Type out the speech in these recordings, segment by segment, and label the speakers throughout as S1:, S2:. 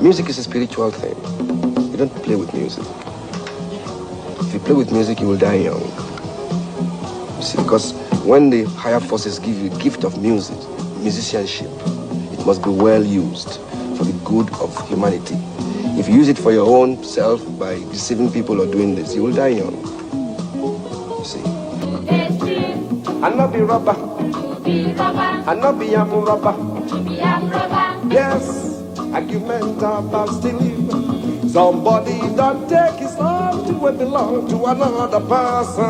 S1: Music is a spiritual thing. You don't play with music. If you play with music, you will die young. You see, because when the higher forces give you a gift of music, musicianship, it must be well used for the good of humanity. If you use it for your own self by deceiving people or doing this, you will die young. You see. I not be rubber. I not be yam rubber. Yes. Argument about stealing. Somebody don't take his love to what belong to another person.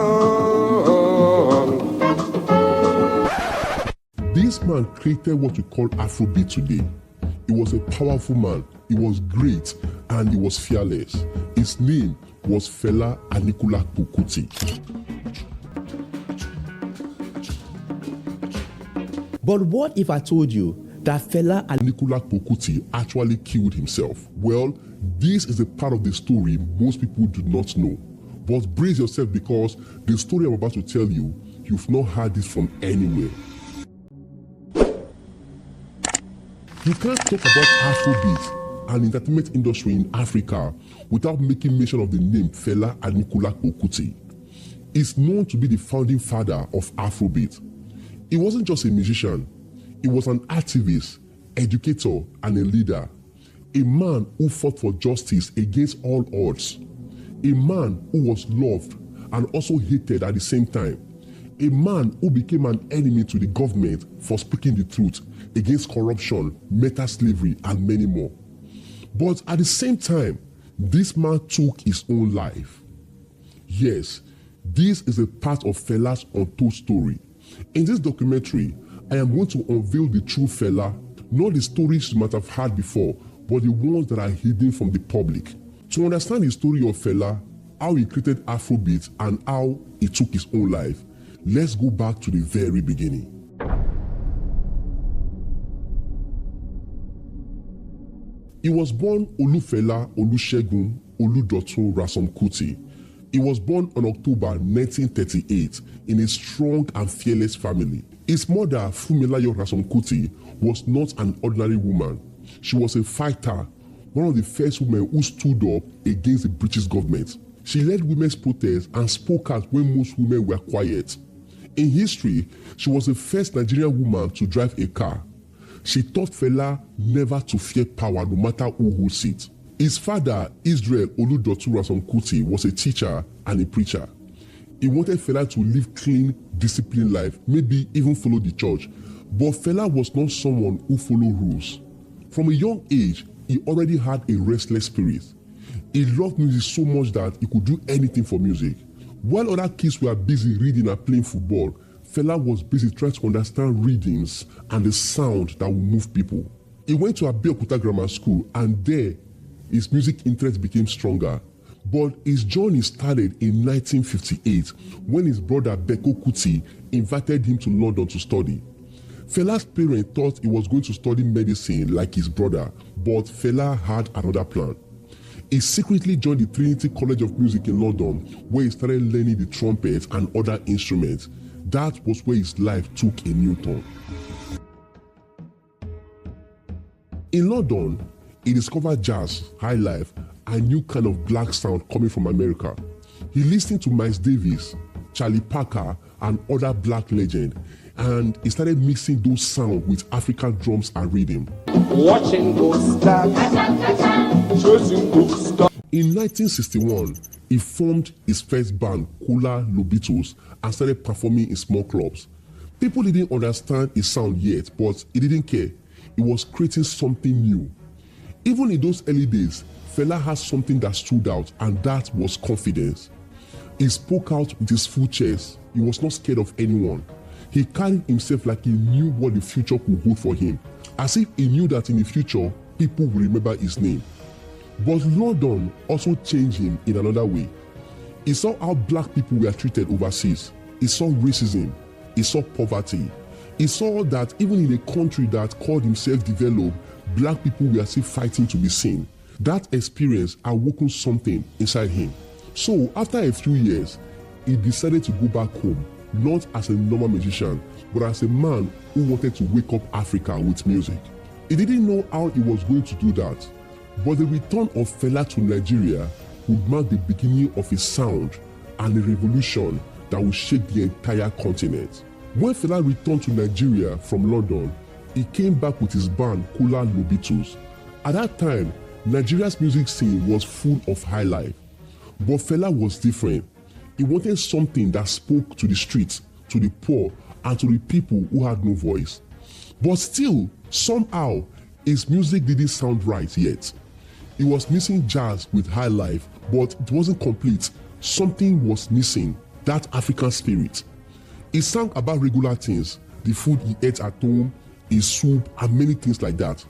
S2: This man created what we call Afrobeat today. He was a powerful man, he was great, and he was fearless. His name was Fela Kuti.
S3: But what if I told you that Fela
S2: Kuti actually killed himself? Well, this is a part of the story most people do not know. But brace yourself, because the story I'm about to tell you, you've not heard this from anywhere. You can't talk about Afrobeat and entertainment industry in Africa without making mention of the name Fela Kuti. He's known to be the founding father of Afrobeat. He wasn't just a musician. He was an activist, educator, and a leader. A man who fought for justice against all odds. A man who was loved and also hated at the same time. A man who became an enemy to the government for speaking the truth against corruption, mental slavery, and many more. But at the same time, this man took his own life. Yes, this is a part of Fela's untold story. In this documentary, I am going to unveil the true Fela, not the stories you might have heard before, but the ones that are hidden from the public. To understand the story of Fela, how he created Afrobeat, and how he took his own life, let's go back to the very beginning. He was born Olufela Olusegun Oludotun Rasom Kuti. He was born on October 1938 in a strong and fearless family. His mother, Fumilayo Rasom Kuti, was not an ordinary woman. She was a fighter, one of the first women who stood up against the British government. She led women's protests and spoke out when most women were quiet. In history, she was the first Nigerian woman to drive a car. She taught Fela never to fear power, no matter who holds it. His father, Israel Oludotun Rasom Kuti, was a teacher and a preacher. He wanted Fela to live clean, disciplined life, maybe even follow the church. But Fela was not someone who followed rules. From a young age, he already had a restless spirit. He loved music so much that he could do anything for music. While other kids were busy reading and playing football, Fela was busy trying to understand rhythms and the sound that would move people. He went to Abeokuta Grammar School, and there, his music interest became stronger. But his journey started in 1958 when his brother Beko Kuti invited him to London to study. Fela's parents thought he was going to study medicine like his brother, but Fela had another plan. He secretly joined the Trinity College of Music in London, where he started learning the trumpet and other instruments. That was where his life took a new turn. In London, he discovered jazz, high life, a new kind of black sound coming from America. He listened to Miles Davis, Charlie Parker, and other black legends, and he started mixing those sounds with African drums and rhythm.
S1: Watching those stars, choosing those stars.
S2: In 1961, he formed his first band, Kula Lobitos, and started performing in small clubs. People didn't understand his sound yet, but he didn't care. He was creating something new. Even in those early days, Fela had something that stood out, and that was confidence. He spoke out with his full chest. He was not scared of anyone. He carried himself like he knew what the future could hold for him, as if he knew that in the future, people will remember his name. But London also changed him in another way. He saw how black people were treated overseas. He saw racism. He saw poverty. He saw that even in a country that called himself developed, black people were still fighting to be seen. That experience awoken something inside him. So after a few years, he decided to go back home, not as a normal musician, but as a man who wanted to wake up Africa with music. He didn't know how he was going to do that, But the return of Fela to Nigeria would mark the beginning of a sound and a revolution that would shake the entire continent. When Fela returned to Nigeria from London, he came back with his band Kula Lobitos. At that time, Nigeria's music scene was full of high life. But Fela was different. He wanted something that spoke to the streets, to the poor, and to the people who had no voice. But still, somehow, his music didn't sound right yet. He was missing jazz with high life, but it wasn't complete. Something was missing, that African spirit. He sang about regular things, the food he ate at home, his soup, and many things like that.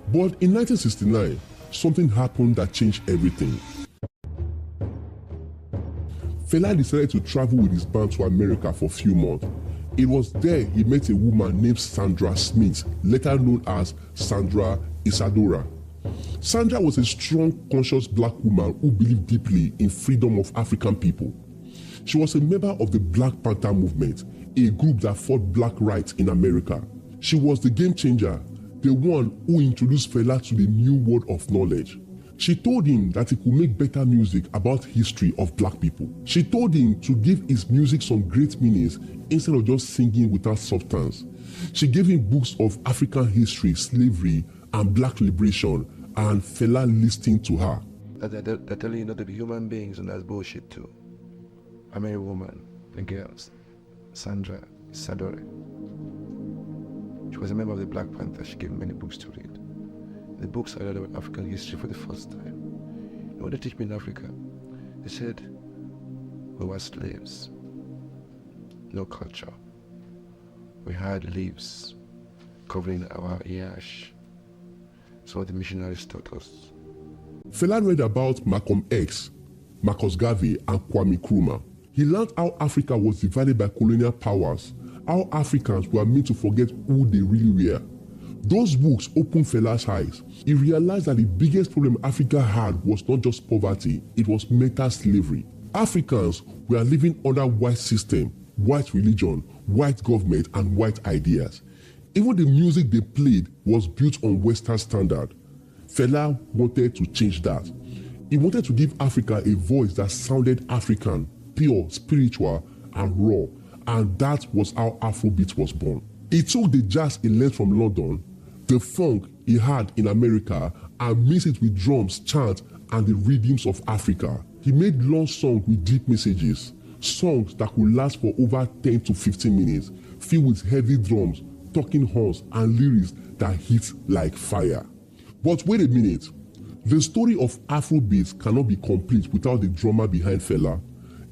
S2: But in 1969, something happened that changed everything. Fela decided to travel with his band to America for a few months. It was there he met a woman named Sandra Smith, later known as Sandra Isadora. Sandra was a strong, conscious black woman who believed deeply in freedom of African people. She was a member of the Black Panther movement, a group that fought black rights in America. She was the game changer, the one who introduced Fela to the new world of knowledge. She told him that he could make better music about history of black people. She told him to give his music some great meanings instead of just singing without substance. She gave him books of African history, slavery, and black liberation, and Fela listened to her.
S1: They're telling you not to be human beings, and that's bullshit too. I met a woman, the girl, Sandra Isadore. She was a member of the Black Panther. She gave me many books to read. The books I read about African history for the first time. And what they teach me in Africa, they said we were slaves, no culture. We had leaves covering our ears. So the missionaries taught us.
S2: Fela read about Malcolm X, Marcus Garvey, and Kwame Nkrumah. He learned how Africa was divided by colonial powers, how Africans were made to forget who they really were. Those books opened Fela's eyes. He realized that the biggest problem Africa had was not just poverty, it was mental slavery. Africans were living under white system, white religion, white government, and white ideas. Even the music they played was built on Western standard. Fela wanted to change that. He wanted to give Africa a voice that sounded African, pure, spiritual, and raw, and that was how Afrobeats was born. He took the jazz he learned from London, the funk he had in America, and mixed it with drums, chant, and the rhythms of Africa. He made long songs with deep messages, songs that could last for over 10 to 15 minutes, filled with heavy drums, talking horns, and lyrics that hit like fire. But wait a minute, the story of Afrobeats cannot be complete without the drummer behind Fela.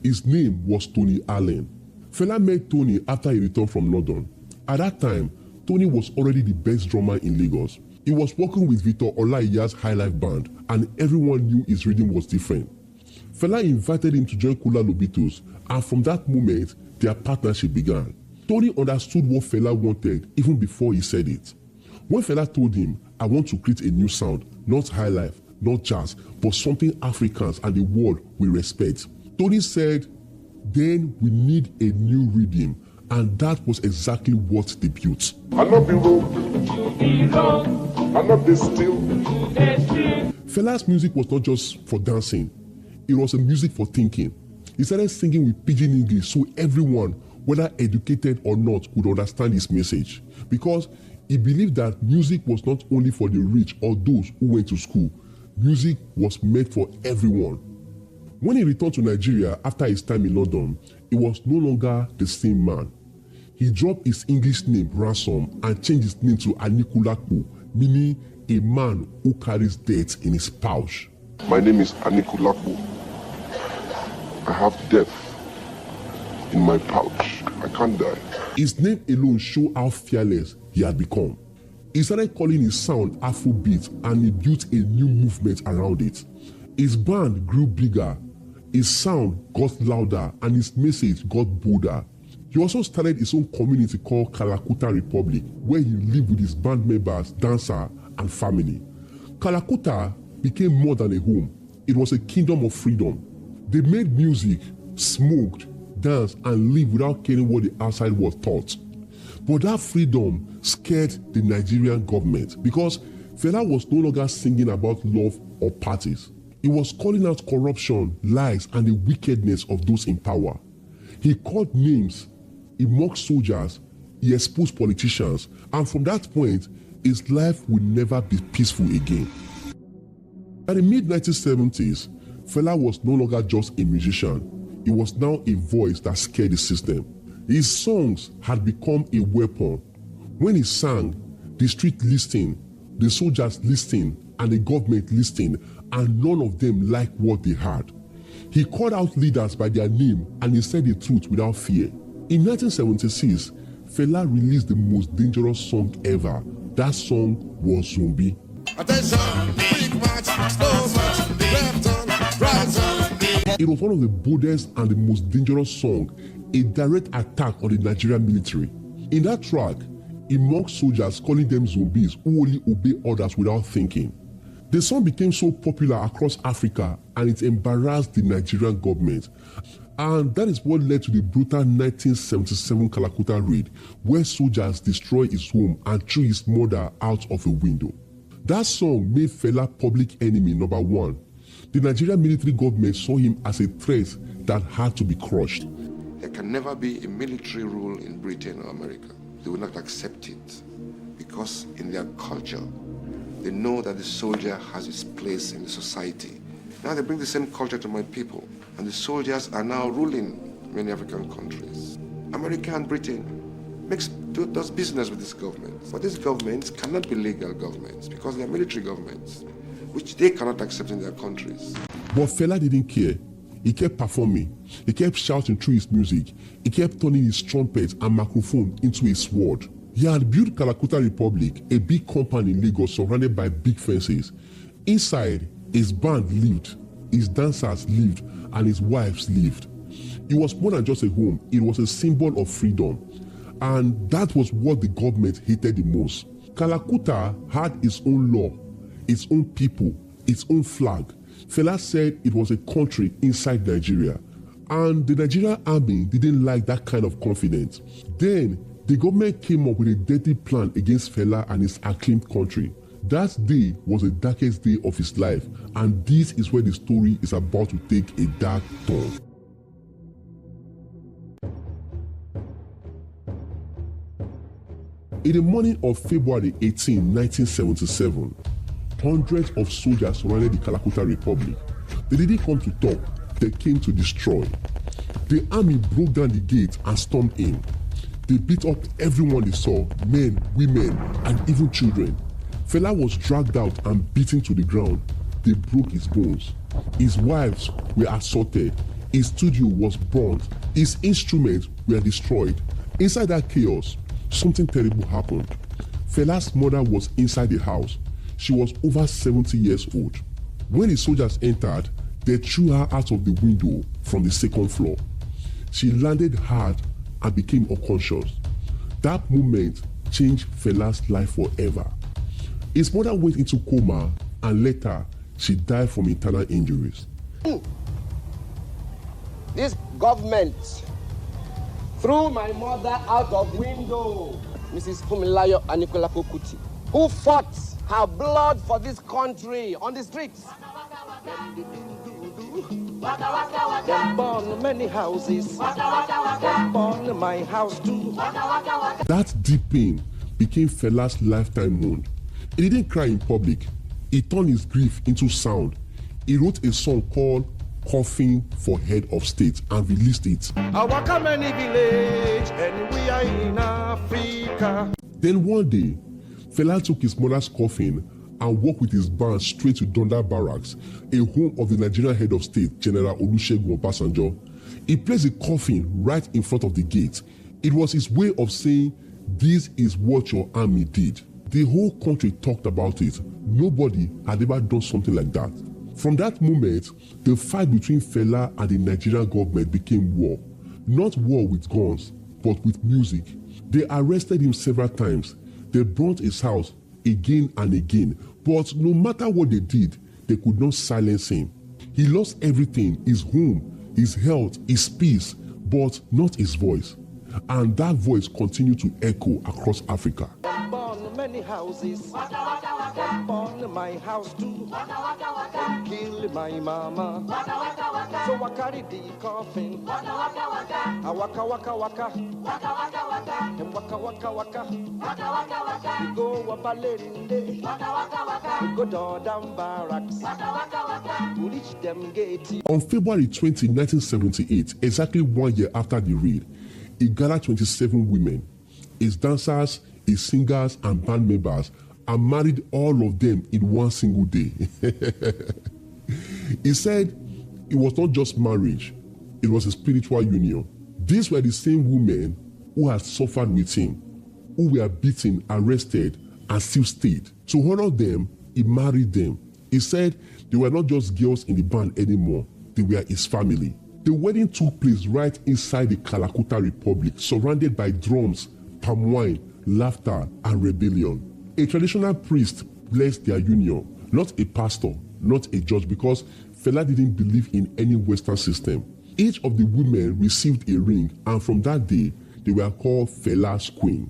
S2: His name was Tony Allen. Fela met Tony after he returned from London. At that time, Tony was already the best drummer in Lagos. He was working with Victor Olaiya's High Life band, and everyone knew his rhythm was different. Fela invited him to join Kula Lobitos, and from that moment, their partnership began. Tony understood what Fela wanted even before he said it. When Fela told him, "I want to create a new sound, not high life, not jazz, but something Africans and the world will respect," Tony said, "Then we need a new rhythm," and that was exactly what they built.
S4: I'll not be wrong. I'll not be still.
S2: Fela's music was not just for dancing, it was a music for thinking. He started singing with pidgin English so everyone, whether educated or not, could understand his message. Because he believed that music was not only for the rich or those who went to school. Music was meant for everyone. When he returned to Nigeria after his time in London, he was no longer the same man. He dropped his English name, Ransom, and changed his name to Anikulapo, meaning a man who carries death in his pouch.
S4: My name is Anikulapo. I have death in my pouch. I can't die.
S2: His name alone showed how fearless he had become. He started calling his sound Afrobeats, and he built a new movement around it. His band grew bigger, his sound got louder, and his message got bolder. He also started his own community called Kalakuta Republic, where he lived with his band members, dancers, and family. Kalakuta became more than a home. It was a kingdom of freedom. They made music, smoked, danced, and lived without caring what the outside was thought. But that freedom scared the Nigerian government because Fela was no longer singing about love or parties. He was calling out corruption, lies, and the wickedness of those in power. He called names, he mocked soldiers, he exposed politicians, and from that point, his life would never be peaceful again. By the mid-1970s, Fela was no longer just a musician. He was now a voice that scared the system. His songs had become a weapon. When he sang, the street listened, the soldiers listened, and the government listened, and none of them liked what they heard. He called out leaders by their name and he said the truth without fear. In 1976, Fela released the most dangerous song ever. That song was Zombie.
S5: Attention, big match, slow match, left on, right on.
S2: It was one of the boldest and the most dangerous songs, a direct attack on the Nigerian military. In that track, he mocked soldiers, calling them zombies who only obey orders without thinking. The song became so popular across Africa and it embarrassed the Nigerian government. And that is what led to the brutal 1977 Kalakuta raid, where soldiers destroyed his home and threw his mother out of a window. That song made Fela public enemy number one. The Nigerian military government saw him as a threat that had to be crushed.
S4: There can never be a military rule in Britain or America. They will not accept it because in their culture, they know that the soldier has its place in the society. Now they bring the same culture to my people, and the soldiers are now ruling many African countries. America and Britain does business with this government, but these governments cannot be legal governments because they are military governments, which they cannot accept in their countries.
S2: But Fela didn't care. He kept performing. He kept shouting through his music. He kept turning his trumpet and microphone into a sword. He had built Kalakuta Republic, a big compound in Lagos surrounded by big fences. Inside, his band lived, his dancers lived, and his wives lived. It was more than just a home, it was a symbol of freedom. And that was what the government hated the most. Kalakuta had its own law, its own people, its own flag. Fela said it was a country inside Nigeria. And the Nigerian army didn't like that kind of confidence. Then, the government came up with a dirty plan against Fela and his acclaimed country. That day was the darkest day of his life, and this is where the story is about to take a dark turn. In the morning of February 18, 1977, hundreds of soldiers surrounded the Kalakuta Republic. They didn't come to talk, they came to destroy. The army broke down the gate and stormed in. They beat up everyone they saw, men, women, and even children. Fela was dragged out and beaten to the ground. They broke his bones. His wives were assaulted. His studio was burnt. His instruments were destroyed. Inside that chaos, something terrible happened. Fela's mother was inside the house. She was over 70 years old. When the soldiers entered, they threw her out of the window from the second floor. She landed hard and became unconscious. That moment changed Fela's life forever. His mother went into coma and later she died from internal injuries.
S1: This government threw my mother out of window, Mrs. Fumilayo Anikulapo Kuti, who fought her blood for this country on the streets. They burned many houses. They burned my house too.
S2: That deep pain became Fela's lifetime wound. He didn't cry in public. He turned his grief into sound. He wrote a song called Coffin for Head of State and released it.
S5: I walk a many village and we are in Africa.
S2: Then one day, Fela took his mother's coffin and walked with his band straight to Donda Barracks, a home of the Nigerian head of state, General Olusegun Obasanjo. He placed the coffin right in front of the gate. It was his way of saying, "This is what your army did." The whole country talked about it. Nobody had ever done something like that. From that moment, the fight between Fela and the Nigerian government became war. Not war with guns, but with music. They arrested him several times. They burnt his house again and again. But no matter what they did, they could not silence him. He lost everything, his home, his health, his peace, but not his voice. And that voice continued to echo across Africa.
S5: Many houses.
S1: Burn my house too. Kill my mama. So I carry the coffin. I waka waka waka. And waka waka waka. We go up a lady. We go down barracks. To reach them gate.
S2: On February 20, 1978, exactly 1 year after the raid, he gathered 27 women, his dancers, his singers, and band members, and married all of them in one single day. He said it was not just marriage, it was a spiritual union. These were the same women who had suffered with him, who were beaten, arrested, and still stayed. To honor them, he married them. He said they were not just girls in the band anymore, they were his family. The wedding took place right inside the Kalakuta Republic, surrounded by drums, palm wine, laughter, and rebellion. A traditional priest blessed their union, not a pastor, not a judge, because Fela didn't believe in any Western system. Each of the women received a ring, and from that day, they were called Fela's Queen.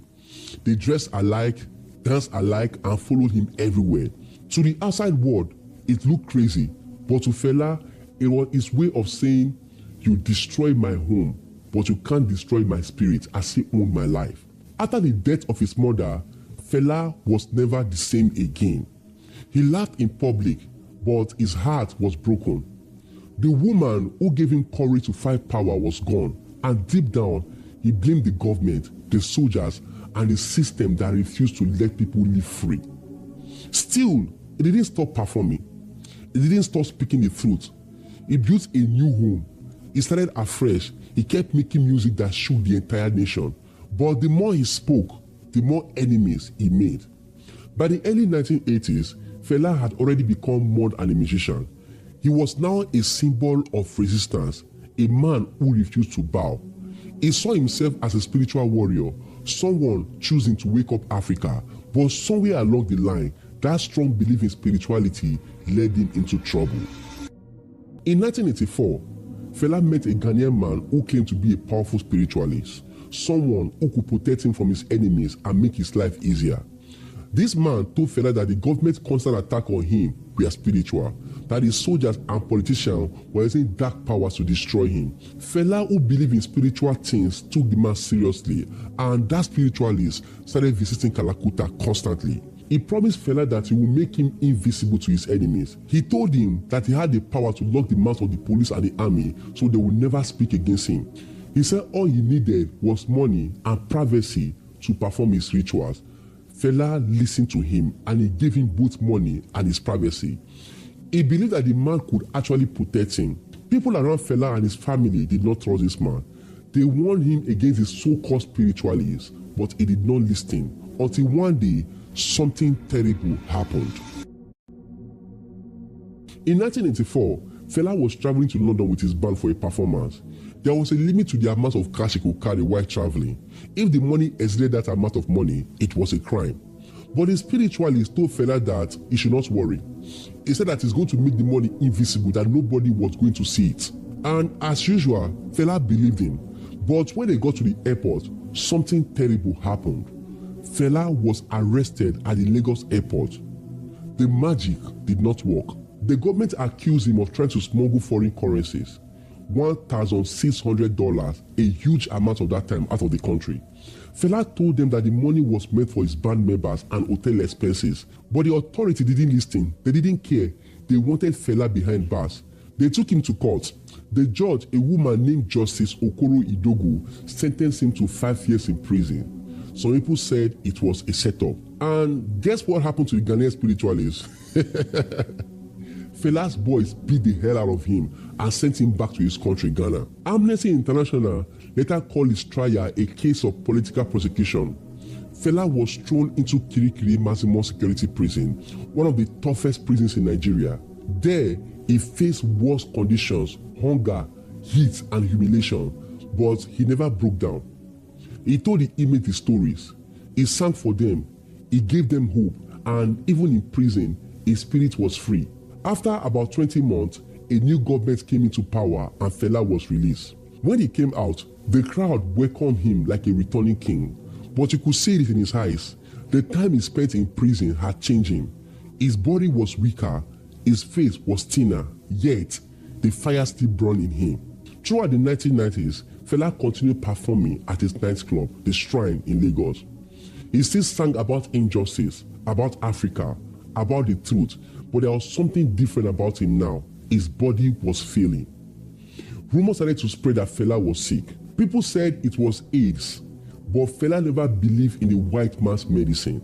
S2: They dressed alike, danced alike, and followed him everywhere. To the outside world, it looked crazy, but to Fela, it was his way of saying, you destroy my home, but you can't destroy my spirit as he owned my life. After the death of his mother, Fela was never the same again. He laughed in public, but his heart was broken. The woman who gave him courage to fight power was gone, and deep down, he blamed the government, the soldiers, and the system that refused to let people live free. Still, he didn't stop performing. He didn't stop speaking the truth. He built a new home. He started afresh. He kept making music that shook the entire nation. But the more he spoke, the more enemies he made. By the early 1980s, Fela had already become more than a musician. He was now a symbol of resistance, a man who refused to bow. He saw himself as a spiritual warrior, someone choosing to wake up Africa, but somewhere along the line, that strong belief in spirituality led him into trouble. In 1984, Fela met a Ghanaian man who claimed to be a powerful spiritualist, someone who could protect him from his enemies and make his life easier. This man told Fela that the government's constant attack on him were spiritual, that his soldiers and politicians were using dark powers to destroy him. Fela, who believed in spiritual things, took the man seriously, and that spiritualist started visiting Kalakuta constantly. He promised Fela that he would make him invisible to his enemies. He told him that he had the power to lock the mouths of the police and the army so they would never speak against him. He said all he needed was money and privacy to perform his rituals. Fela listened to him and he gave him both money and his privacy. He believed that the man could actually protect him. People around Fela and his family did not trust this man. They warned him against his so-called spiritualists, but he did not listen until one day something terrible happened. In 1984, Fela was traveling to London with his band for a performance. There was a limit to the amount of cash he could carry while traveling. If the money exceeded that amount of money, it was a crime. But the spiritualist told Fela that he should not worry. He said that he's going to make the money invisible, that nobody was going to see it. And as usual, Fela believed him. But when they got to the airport, something terrible happened. Fela was arrested at the Lagos airport. The magic did not work. The government accused him of trying to smuggle foreign currencies, $1,600, a huge amount of that time, out of the country. Fela told them that the money was meant for his band members and hotel expenses, but the authority didn't listen. They didn't care. They wanted Fela behind bars. They took him to court. The judge, a woman named Justice Okoro Idogu, sentenced him to 5 years in prison. Some people said it was a setup. And guess what happened to the Ghanaian spiritualist? Fela's boys beat the hell out of him and sent him back to his country, Ghana. Amnesty International later called his trial a case of political prosecution. Fela was thrown into Kirikiri maximum security prison, one of the toughest prisons in Nigeria. There, he faced worse conditions, hunger, heat, and humiliation, but he never broke down. He told the inmates his stories. He sang for them. He gave them hope, and even in prison, his spirit was free. After about 20 months, a new government came into power and Fela was released. When he came out, the crowd welcomed him like a returning king, but you could see it in his eyes. The time he spent in prison had changed him. His body was weaker, his face was thinner, yet the fire still burned in him. Throughout the 1990s, Fela continued performing at his nightclub, The Shrine in Lagos. He still sang about injustice, about Africa, about the truth, but there was something different about him now. His body was failing. Rumors started to spread that Fela was sick. People said it was AIDS, but Fela never believed in the white man's medicine.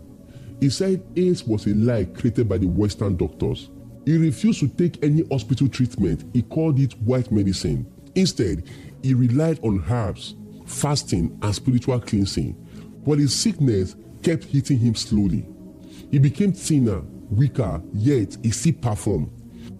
S2: He said AIDS was a lie created by the Western doctors. He refused to take any hospital treatment. He called it white medicine. Instead, he relied on herbs, fasting, and spiritual cleansing. But his sickness kept hitting him slowly. He became thinner, weaker, yet he still performed.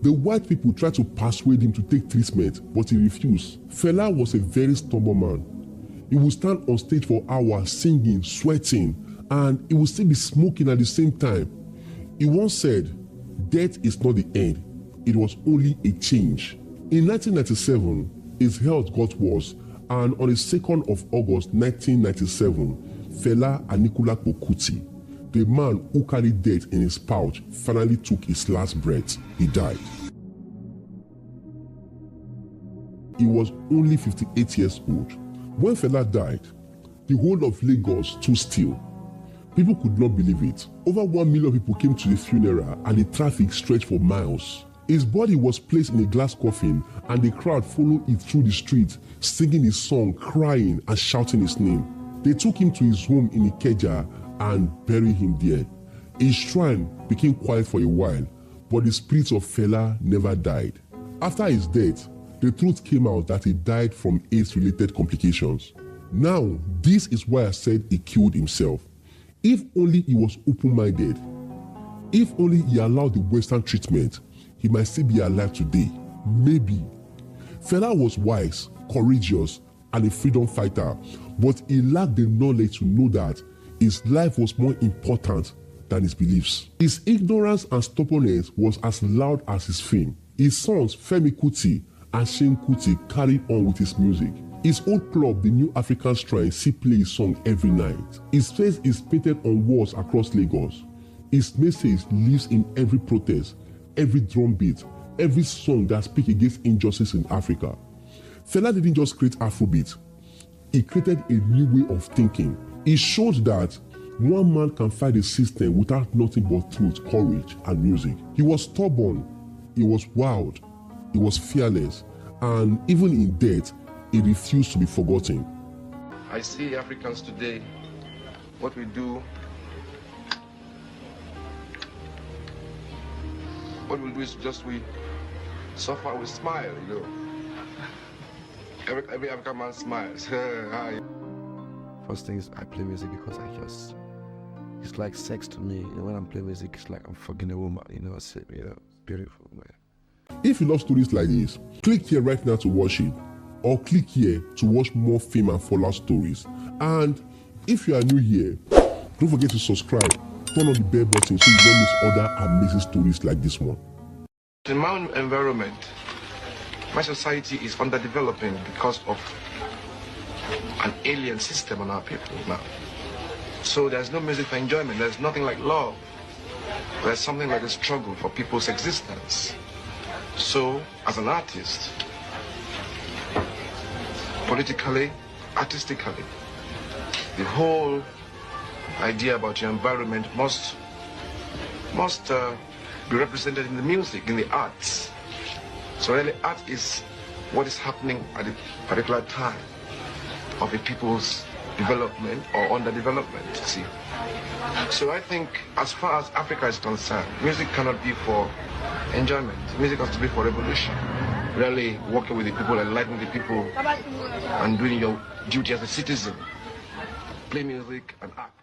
S2: The white people tried to persuade him to take treatment, but he refused. Fela was a very stubborn man. He would stand on stage for hours singing, sweating, and he would still be smoking at the same time. He once said, "Death is not the end, it was only a change." In 1997, his health got worse, and on the 2nd of August 1997, Fela Anikulapo Kuti, the man who carried death in his pouch, finally took his last breath. He died. He was only 58 years old. When Fela died, the whole of Lagos stood still. People could not believe it. Over 1 million people came to the funeral and the traffic stretched for miles. His body was placed in a glass coffin and the crowd followed it through the streets, singing his song, crying and shouting his name. They took him to his home in Ikeja and buried him there. His shrine became quiet for a while, but the spirit of Fela never died. After his death, the truth came out that he died from AIDS-related complications. Now, this is why I said he killed himself. If only he was open-minded, if only he allowed the Western treatment, he might still be alive today. Maybe. Fela was wise, courageous, and a freedom fighter, but he lacked the knowledge to know that his life was more important than his beliefs. His ignorance and stubbornness was as loud as his fame. His sons, Fela Kuti and Shane Kuti, carried on with his music. His old club, the New African Shrine, still plays his song every night. His face is painted on walls across Lagos. His message lives in every protest, every drum beat, every song that speaks against injustice in Africa. Fela didn't just create Afrobeats. He created a new way of thinking. He showed that one man can fight the system without nothing but truth, courage, and music. He was stubborn, he was wild, he was fearless, and even in death, he refused to be forgotten.
S1: I see Africans today, what we do is just we suffer, we smile, you know. Every African man smiles.
S6: First thing is I play music because it's like sex to me. You know, when I'm playing music, it's like I'm fucking a woman, you know, it's beautiful, man.
S2: If you love stories like this, click here right now to watch it, or click here to watch more Fame and Fallout stories. And if you are new here, don't forget to subscribe, turn on the bell button so you don't miss other amazing stories like this one.
S1: In my environment, my society is underdeveloping because of an alien system on our people now. So there's no music for enjoyment, there's nothing like love. There's something like a struggle for people's existence. So, as an artist, politically, artistically, the whole idea about your environment must be represented in the music, in the arts. So really, art is what is happening at a particular time of a people's development or underdevelopment, see. So I think as far as Africa is concerned, music cannot be for enjoyment. Music has to be for revolution. Really working with the people, enlightening the people, and doing your duty as a citizen. Play music and act.